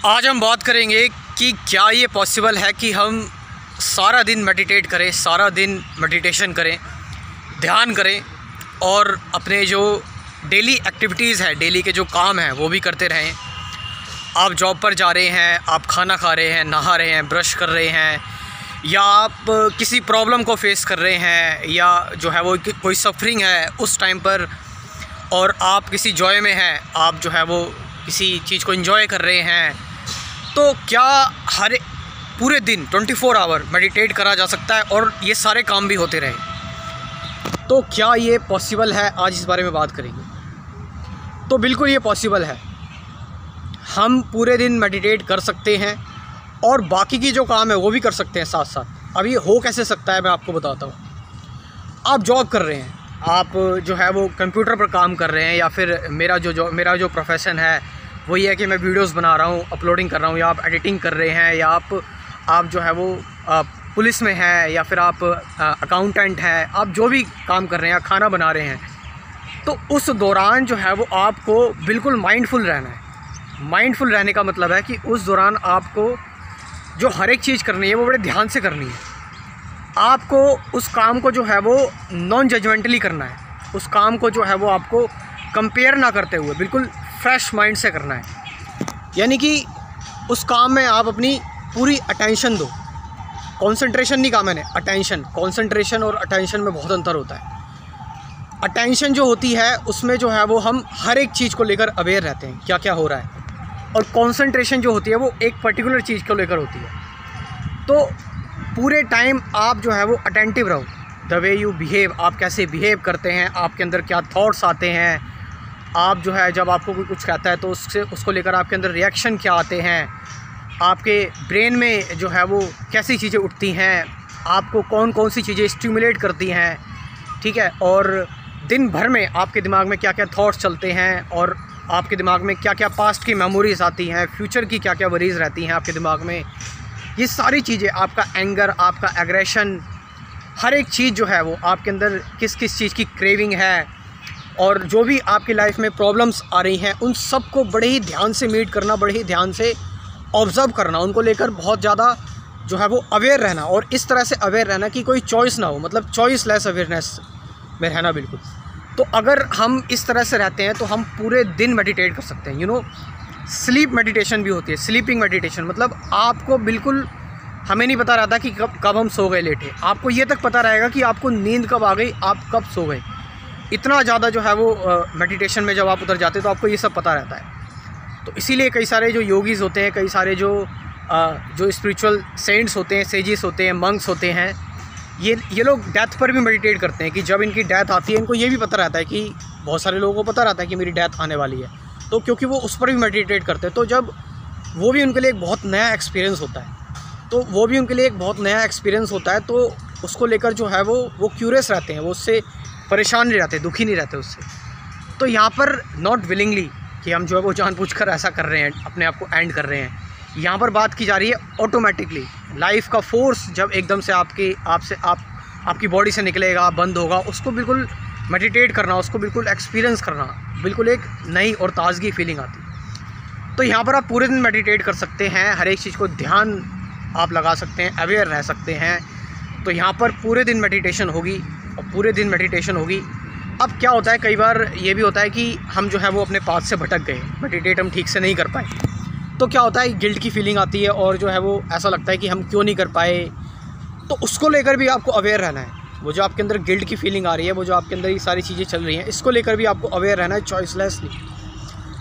आज हम बात करेंगे कि क्या ये पॉसिबल है कि हम सारा दिन मेडिटेट करें, सारा दिन मेडिटेशन करें, ध्यान करें और अपने जो डेली एक्टिविटीज़ है, डेली के जो काम हैं वो भी करते रहें। आप जॉब पर जा रहे हैं, आप खाना खा रहे हैं, नहा रहे हैं, ब्रश कर रहे हैं, या आप किसी प्रॉब्लम को फेस कर रहे हैं, या जो है वो कोई सफरिंग है उस टाइम पर, और आप किसी जॉय में हैं, आप जो है वो किसी चीज़ को एंजॉय कर रहे हैं, तो क्या हर पूरे दिन 24 आवर मेडिटेट करा जा सकता है और ये सारे काम भी होते रहे? तो क्या ये पॉसिबल है? आज इस बारे में बात करेंगे। तो बिल्कुल ये पॉसिबल है। हम पूरे दिन मेडिटेट कर सकते हैं और बाकी की जो काम है वो भी कर सकते हैं साथ साथ। अब ये हो कैसे सकता है मैं आपको बताता हूँ। आप जॉब कर रहे हैं, आप जो है वो कंप्यूटर पर काम कर रहे हैं, या फिर मेरा जो प्रोफेशन है वो ये है कि मैं वीडियोस बना रहा हूँ, अपलोडिंग कर रहा हूँ, या आप एडिटिंग कर रहे हैं, या आप जो है वो पुलिस में हैं, या फिर आप अकाउंटेंट हैं, आप जो भी काम कर रहे हैं, खाना बना रहे हैं, तो उस दौरान जो है वो आपको बिल्कुल माइंडफुल रहना है। माइंडफुल रहने का मतलब है कि उस दौरान आपको जो हर एक चीज़ करनी है वो बड़े ध्यान से करनी है। आपको उस काम को जो है वो नॉन जजमेंटली करना है। उस काम को जो है वो आपको कंपेयर ना करते हुए बिल्कुल फ्रेश माइंड से करना है। यानी कि उस काम में आप अपनी पूरी अटेंशन दो। कंसंट्रेशन नहीं कहा मैंने, अटेंशन। कंसंट्रेशन और अटेंशन में बहुत अंतर होता है। अटेंशन जो होती है उसमें जो है वो हम हर एक चीज़ को लेकर अवेयर रहते हैं, क्या क्या हो रहा है, और कंसंट्रेशन जो होती है वो एक पर्टिकुलर चीज़ को लेकर होती है। तो पूरे टाइम आप जो है वो अटेंटिव रहो। द वे यू बिहेव, आप कैसे बिहेव करते हैं, आपके अंदर क्या थॉट्स आते हैं, आप जो है जब आपको कोई कुछ कहता है तो उसको लेकर आपके अंदर रिएक्शन क्या आते हैं, आपके ब्रेन में जो है वो कैसी चीज़ें उठती हैं, आपको कौन कौन सी चीज़ें स्टिमुलेट करती हैं, ठीक है, और दिन भर में आपके दिमाग में क्या क्या थॉट्स चलते हैं, और आपके दिमाग में क्या क्या पास्ट की मेमोरीज़ आती हैं, फ्यूचर की क्या क्या वरीज़ रहती हैं आपके दिमाग में। ये सारी चीज़ें, आपका एंगर, आपका एग्रेशन, हर एक चीज़ जो है वो आपके अंदर किस किस चीज़ की क्रेविंग है, और जो भी आपकी लाइफ में प्रॉब्लम्स आ रही हैं उन सब को बड़े ही ध्यान से मीट करना, बड़े ही ध्यान से ऑब्ज़र्व करना, उनको लेकर बहुत ज़्यादा जो है वो अवेयर रहना, और इस तरह से अवेयर रहना कि कोई चॉइस ना हो, मतलब चॉइस लेस अवेयरनेस में रहना बिल्कुल। तो अगर हम इस तरह से रहते हैं तो हम पूरे दिन मेडिटेट कर सकते हैं। स्लीप मेडिटेशन भी होती है, स्लीपिंग मेडिटेशन। मतलब आपको बिल्कुल, हमें नहीं पता रहता कि कब हम सो गए लेटे, आपको ये तक पता रहेगा कि आपको नींद कब आ गई, आप कब सो गए। इतना ज़्यादा जो है वो मेडिटेशन में जब आप उतर जाते हैं तो आपको ये सब पता रहता है। तो इसीलिए कई सारे जो योगीज़ होते हैं, कई सारे जो स्पिरिचुअल सेंट्स होते हैं, सेजिस होते हैं, मंक्स होते हैं, ये लोग डेथ पर भी मेडिटेट करते हैं। कि जब इनकी डेथ आती है, इनको ये भी पता रहता है कि बहुत सारे लोगों को पता रहता है कि मेरी डेथ आने वाली है, तो क्योंकि वो उस पर भी मेडिटेट करते हैं, तो जब वो भी उनके लिए एक बहुत नया एक्सपीरियंस होता है, तो उसको लेकर जो है वो क्यूरियस रहते हैं, वो उससे परेशान नहीं रहते, दुखी नहीं रहते उससे। तो यहाँ पर नॉट विलिंगली कि हम जो है वो जानबूझकर ऐसा कर रहे हैं, अपने आप को एंड कर रहे हैं। यहाँ पर बात की जा रही है ऑटोमेटिकली। लाइफ का फोर्स जब एकदम से आपकी बॉडी से निकलेगा, बंद होगा, उसको बिल्कुल मेडिटेट करना, उसको बिल्कुल एक्सपीरियंस करना, बिल्कुल एक नई और ताज़गी फीलिंग आती। तो यहाँ पर आप पूरे दिन मेडिटेट कर सकते हैं, हर एक चीज़ को ध्यान आप लगा सकते हैं, अवेयर रह सकते हैं। तो यहाँ पर पूरे दिन मेडिटेशन होगी, और पूरे दिन मेडिटेशन होगी। अब क्या होता है, कई बार ये भी होता है कि हम जो है वो अपने पाथ से भटक गए, मेडिटेट हम ठीक से नहीं कर पाए, तो क्या होता है, गिल्ट की फीलिंग आती है, और जो है वो ऐसा लगता है कि हम क्यों नहीं कर पाए। तो उसको लेकर भी आपको अवेयर रहना है। वो जो आपके अंदर गिल्ट की फीलिंग आ रही है, वो जो आपके अंदर ये सारी चीज़ें चल रही हैं, इसको लेकर भी आपको अवेयर रहना है, चॉइसलेसली।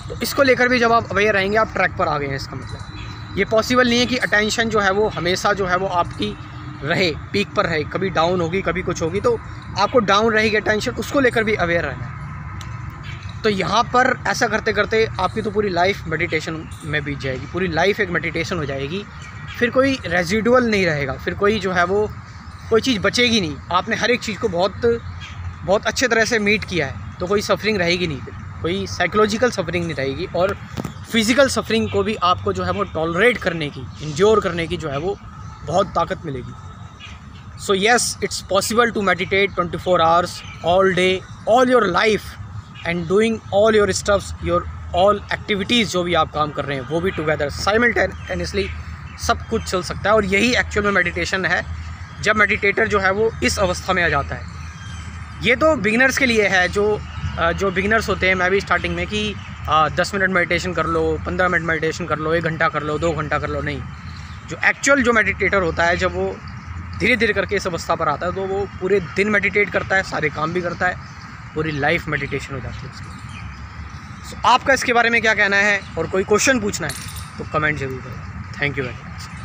तो इसको लेकर भी जब आप अवेयर रहेंगे, आप ट्रैक पर आ गए हैं। इसका मतलब ये पॉसिबल नहीं है कि अटेंशन जो है वो हमेशा जो है वो आपकी रहे, पीक पर रहे, कभी डाउन होगी, कभी कुछ होगी, तो आपको डाउन रहेगी अटेंशन, उसको लेकर भी अवेयर रहना है। तो यहाँ पर ऐसा करते करते आपकी तो पूरी लाइफ मेडिटेशन में बीत जाएगी, पूरी लाइफ एक मेडिटेशन हो जाएगी, फिर कोई रेजिडुअल नहीं रहेगा, फिर कोई जो है वो कोई चीज़ बचेगी नहीं। आपने हर एक चीज़ को बहुत अच्छे तरह से मीट किया है, तो कोई सफरिंग रहेगी नहीं, फिर कोई साइकोलॉजिकल सफरिंग नहीं रहेगी, और फिज़िकल सफरिंग को भी आपको जो है वो टॉलरेट करने की, इंड्योर करने की जो है वो बहुत ताकत मिलेगी। So yes, it's possible to meditate 24 hours all day, all your life, and doing all your stuffs, your all activities जो भी आप काम कर रहे हैं वो भी टुगेदर साइमल्टेनियसली सब कुछ चल सकता है। और यही एक्चुअल में मेडिटेशन है, जब मेडिटेटर जो है वो इस अवस्था में आ जाता है। ये तो बिगिनर्स के लिए है, जो बिगिनर्स होते हैं, मैं भी स्टार्टिंग में कि 10 मिनट मेडिटेशन कर लो, 15 मिनट मेडिटेशन कर लो, 1 घंटा कर लो, 2 घंटा कर लो, नहीं। जो एक्चुअल जो मेडिटेटर होता है, जब वो धीरे धीरे करके इस अवस्था पर आता है तो वो पूरे दिन मेडिटेट करता है, सारे काम भी करता है, पूरी लाइफ मेडिटेशन हो जाती है उसकी। सो आपका इसके बारे में क्या कहना है और कोई क्वेश्चन पूछना है तो कमेंट जरूर करें। Thank you very much.